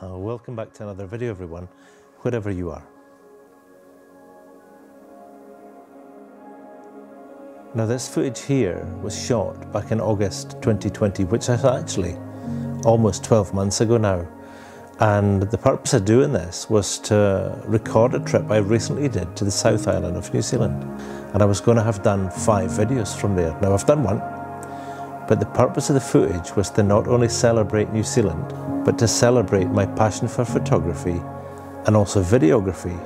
Welcome back to another video, everyone, wherever you are. Now, this footage here was shot back in August 2020, which is actually almost 12 months ago now. And the purpose of doing this was to record a trip I recently did to the South Island of New Zealand. And I was going to have done 5 videos from there. Now, I've done one, but the purpose of the footage was to not only celebrate New Zealand, but to celebrate my passion for photography and also videography,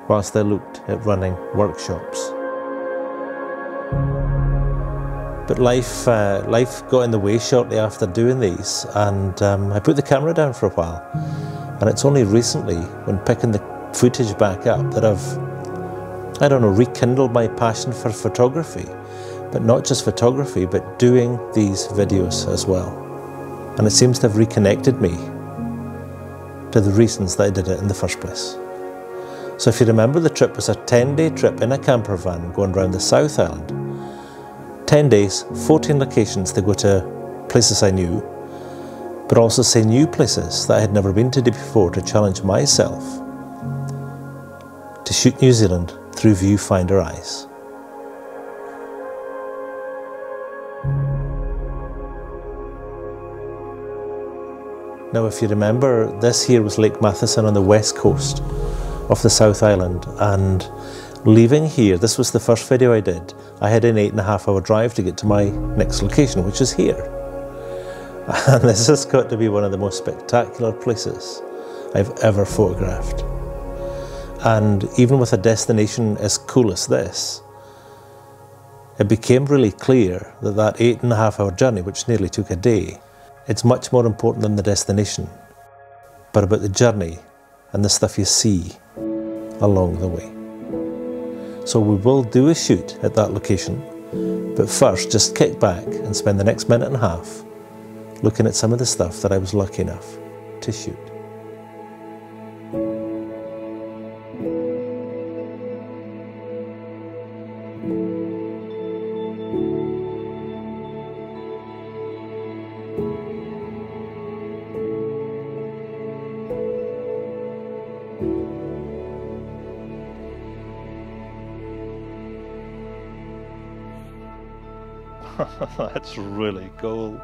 whilst I looked at running workshops. But life got in the way shortly after doing these, and I put the camera down for a while. And it's only recently, when picking the footage back up, that I've, rekindled my passion for photography. But not just photography, but doing these videos as well. And it seems to have reconnected me to the reasons that I did it in the first place. So if you remember, the trip was a 10-day trip in a camper van going around the South Island. 10 days, 14 locations to go to places I knew, but also say new places that I had never been to before, to challenge myself to shoot New Zealand through viewfinder eyes. Now, if you remember, this here was Lake Matheson on the west coast of the South Island, and leaving here, this was the first video I did, I had an 8.5-hour drive to get to my next location, which is here. And this has got to be one of the most spectacular places I've ever photographed. And even with a destination as cool as this, it became really clear that that 8.5-hour journey, which nearly took a day, it's much more important than the destination, but about the journey and the stuff you see along the way. So we will do a shoot at that location, but first just kick back and spend the next minute and a half looking at some of the stuff that I was lucky enough to shoot. That's really cool.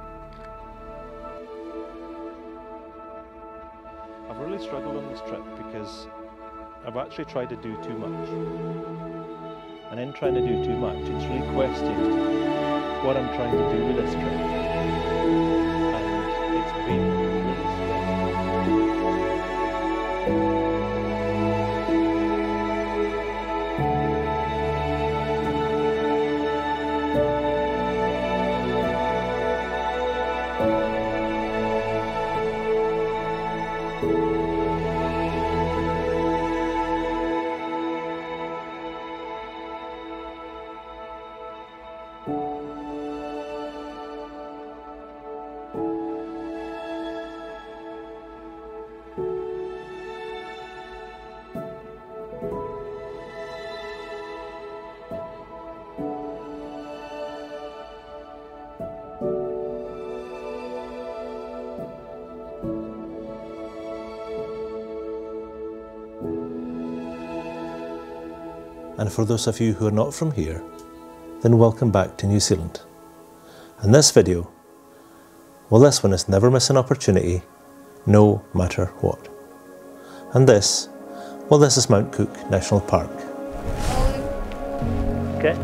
I've really struggled on this trip because I've actually tried to do too much. And in trying to do too much, it's really questioned what I'm trying to do with this trip. And it's been really stressful. And for those of you who are not from here, then welcome back to New Zealand. And this video, well, this one is never miss an opportunity, no matter what. And this, well, this is Mount Cook National Park. Okay.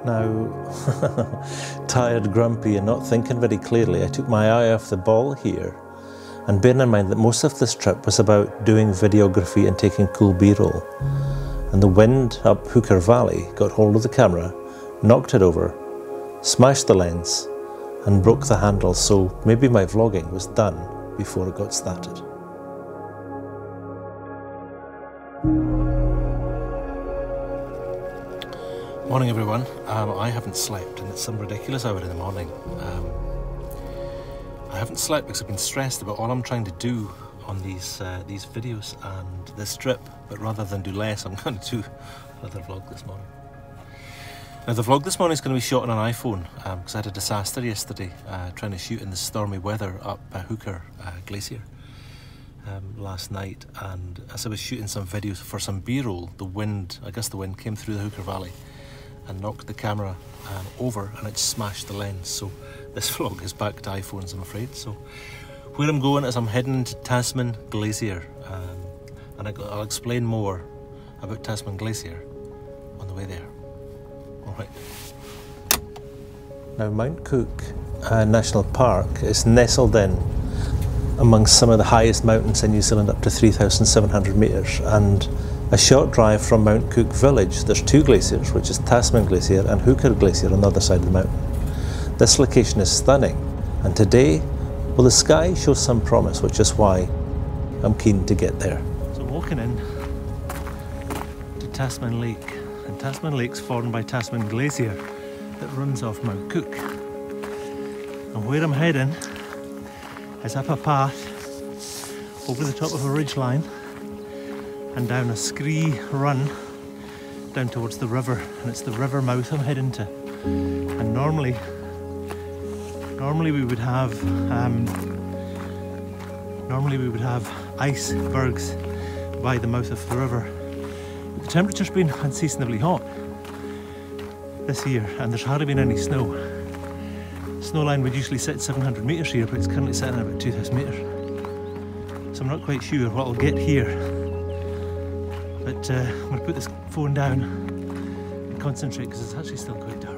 Now, tired, grumpy and not thinking very clearly, I took my eye off the ball here, and bearing in mind that most of this trip was about doing videography and taking cool B-roll, and the wind up Hooker Valley got hold of the camera, knocked it over, smashed the lens and broke the handle, so maybe my vlogging was done before it got started. Morning everyone. I haven't slept and it's some ridiculous hour in the morning. I haven't slept because I've been stressed about all I'm trying to do on these videos and this trip, but rather than do less, I'm going to do another vlog this morning. Now the vlog this morning is going to be shot on an iPhone because I had a disaster yesterday trying to shoot in the stormy weather up Hooker Glacier last night, and as I was shooting some videos for some B-roll, the wind came through the Hooker Valley and knocked the camera over and it smashed the lens. So this vlog is back to iPhones, I'm afraid. So where I'm going is I'm heading to Tasman Glacier, and I'll explain more about Tasman Glacier on the way there. Alright. Now Mount Cook National Park is nestled in amongst some of the highest mountains in New Zealand, up to 3,700 metres, and a short drive from Mount Cook village there's two glaciers, which is Tasman Glacier and Hooker Glacier on the other side of the mountain. This location is stunning, and today, well, the sky shows some promise, which is why I'm keen to get there. So I'm walking in to Tasman Lake, and Tasman Lake's formed by Tasman Glacier that runs off Mount Cook. And where I'm heading is up a path over the top of a ridgeline and down a scree run down towards the river, and it's the river mouth I'm heading to. And normally we would have icebergs by the mouth of the river. But the temperature's been unseasonably hot this year, and there's hardly been any snow. Snowline would usually sit 700 metres here, but it's currently sitting at about 2,000 metres. So I'm not quite sure what I'll get here. But I'm going to put this phone down and concentrate because it's actually still quite dark.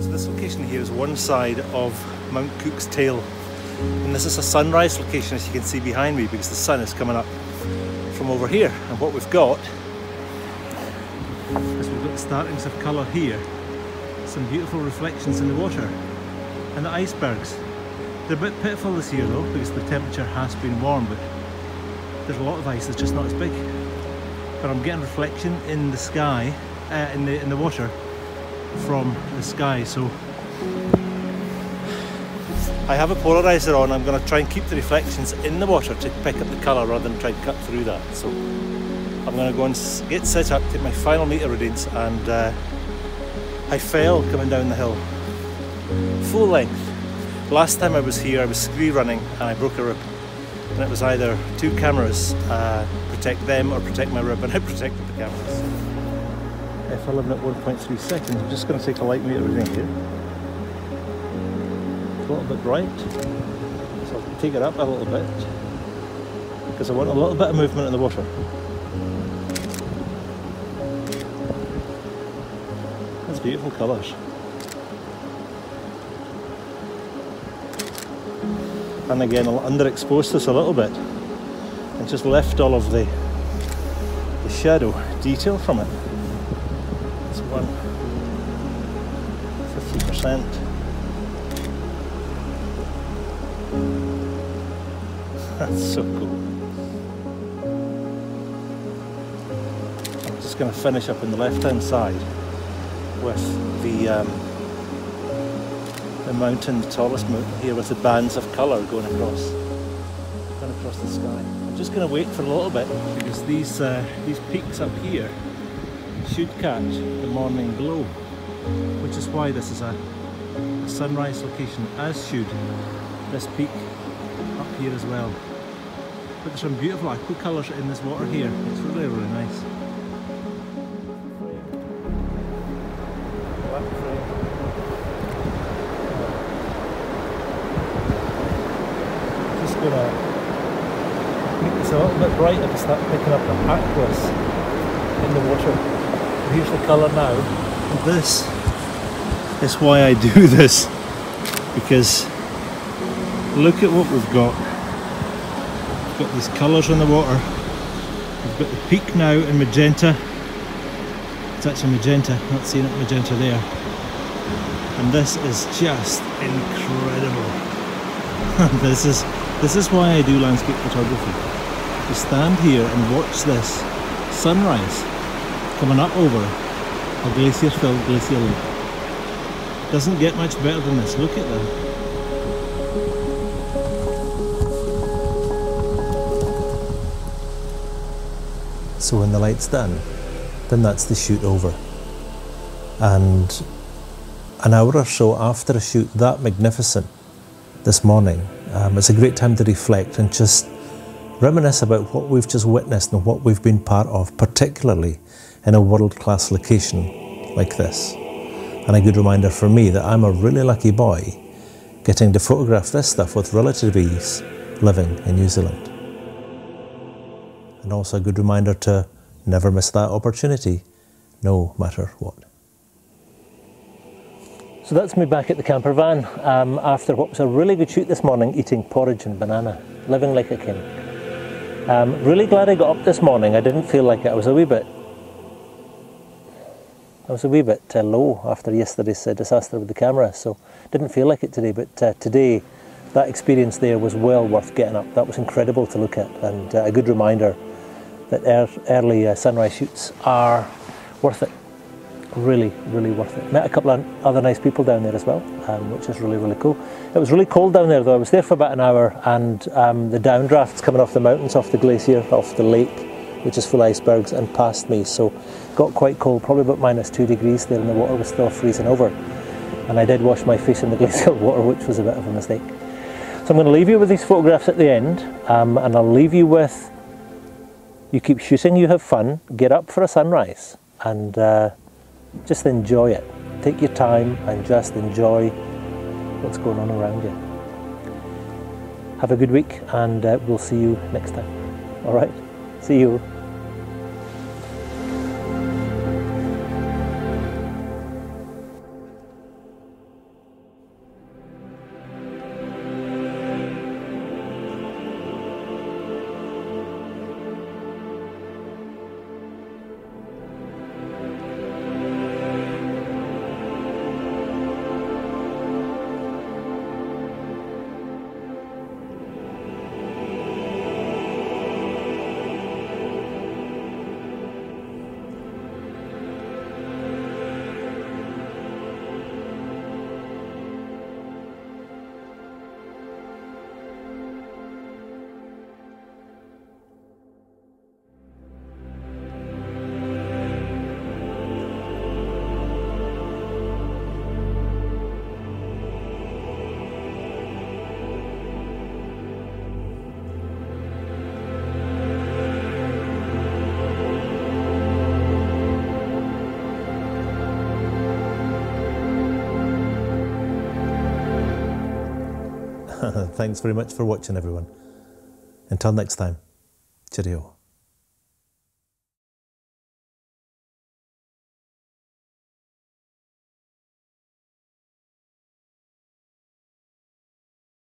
So this location here is one side of Mount Cook's tail, and this is a sunrise location, as you can see behind me, because the sun is coming up from over here. And what we've got is we've got the startings of colour here, some beautiful reflections in the water, and the icebergs. They're a bit pitiful this year though, because the temperature has been warm, but there's a lot of ice that's just not as big. But I'm getting reflection in the sky, in the water from the sky. So I have a polarizer on. I'm going to try and keep the reflections in the water to pick up the colour rather than try and cut through that. So I'm going to go and get set up, take my final meter readings, and I fell coming down the hill, full length. Last time I was here I was scree running and I broke a rib, and it was either two cameras, protect them or protect my rib, and I protected the cameras. If I live at 1.3 seconds, I'm just going to take a light meter reading here. It's a little bit bright, so I'll take it up a little bit because I want a little bit of movement in the water. That's beautiful colours. And again, I'll underexpose this a little bit and just lift all of the shadow detail from it. It's 50%. That's so cool. I'm just going to finish up in the left-hand side with the mountain, the tallest mountain here, with the bands of colour going across the sky. I'm just going to wait for a little bit because these peaks up here should catch the morning glow, which is why this is a sunrise location, as should this peak up here as well. But there's some beautiful aqua colours in this water here. It's really, really nice. Just gonna make this a little bit brighter to start picking up the aquas in the water. Here's the colour now. And this is why I do this, because look at what we've got. We've got these colours in the water. We've got the peak now in magenta. It's actually magenta, not seeing it magenta there. And this is just incredible. This is why I do landscape photography. To stand here and watch this sunrise coming up over a glacier-filled Glacial Lake. Doesn't get much better than this. Look at that. So when the light's done, then that's the shoot over. And an hour or so after a shoot that magnificent this morning, it's a great time to reflect and just reminisce about what we've just witnessed and what we've been part of, particularly in a world-class location like this. And a good reminder for me that I'm a really lucky boy getting to photograph this stuff with relative ease living in New Zealand. And also a good reminder to never miss that opportunity, no matter what. So that's me back at the camper van after what was a really good shoot this morning, eating porridge and banana, living like a king. Really glad I got up this morning. I didn't feel like it. I was a wee bit low after yesterday's disaster with the camera, so didn't feel like it today. But today, that experience there was well worth getting up. That was incredible to look at, and a good reminder that early sunrise shoots are worth it. Really, really worth it. Met a couple of other nice people down there as well, which is really, really cool. It was really cold down there though. I was there for about an hour, and the downdrafts coming off the mountains, off the glacier, off the lake, which is full of icebergs, and past me, so got quite cold, probably about -2 degrees there, and the water was still freezing over. And I did wash my face in the glacial water, which was a bit of a mistake. So I'm going to leave you with these photographs at the end, and I'll leave you with, you keep shooting, you have fun, get up for a sunrise, and just enjoy it. Take your time and just enjoy what's going on around you. Have a good week, and we'll see you next time. All right, see you. Thanks very much for watching, everyone. Until next time, cheerio.